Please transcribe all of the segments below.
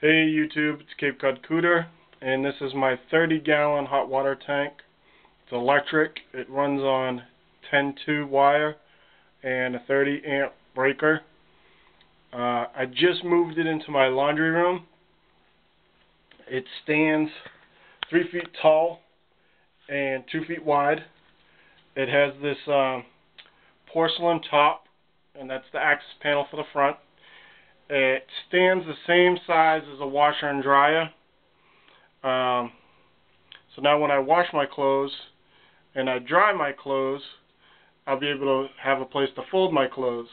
Hey YouTube, it's capecodcuda, and this is my 30-gallon hot water tank. It's electric. It runs on 10-2 wire and a 30-amp breaker. I just moved it into my laundry room. It stands 3 feet tall and 2 feet wide. It has this porcelain top, and that's the access panel for the front. It stands the same size as a washer and dryer. So now when I wash my clothes and I dry my clothes, I'll be able to have a place to fold my clothes.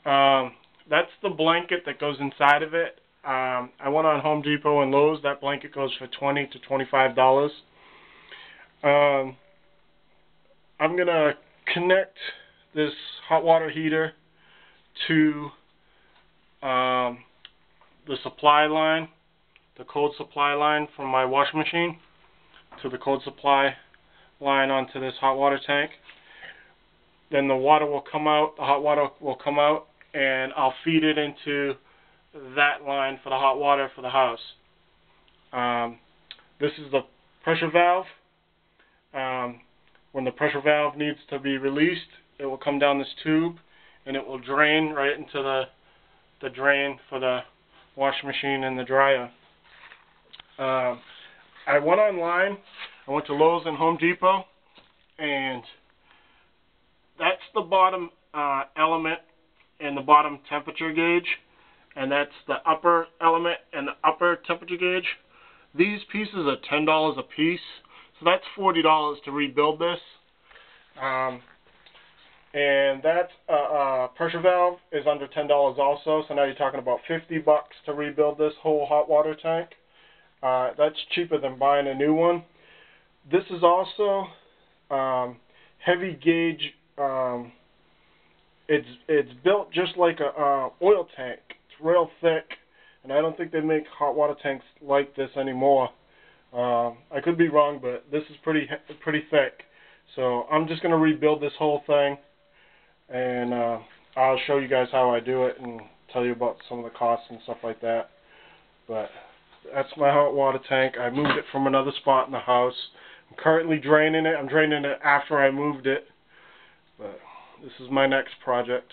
That's the blanket that goes inside of it. I went on Home Depot and Lowe's. That blanket goes for $20 to $25. I'm going to connect this hot water heater to the supply line, the cold supply line from my washing machine, to the cold supply line onto this hot water tank. Then the water will come out, the hot water will come out, and I'll feed it into that line for the hot water for the house. This is the pressure valve. When the pressure valve needs to be released, it will come down this tube and it will drain right into the drain for the washing machine and the dryer. I went online. I went to Lowe's and Home Depot, and that's the bottom element and the bottom temperature gauge, and that's the upper element and the upper temperature gauge. These pieces are $10 a piece, so that's $40 to rebuild this. And that pressure valve is under $10 also, so now you're talking about $50 to rebuild this whole hot water tank. That's cheaper than buying a new one. This is also heavy gauge. It's built just like a oil tank. It's real thick, and I don't think they make hot water tanks like this anymore. I could be wrong, but this is pretty thick. So I'm just going to rebuild this whole thing, and I'll show you guys how I do it and tell you about some of the costs and stuff like that. But that's my hot water tank. I moved it from another spot in the house. I'm currently draining it. I'm draining it after I moved it. But this is my next project.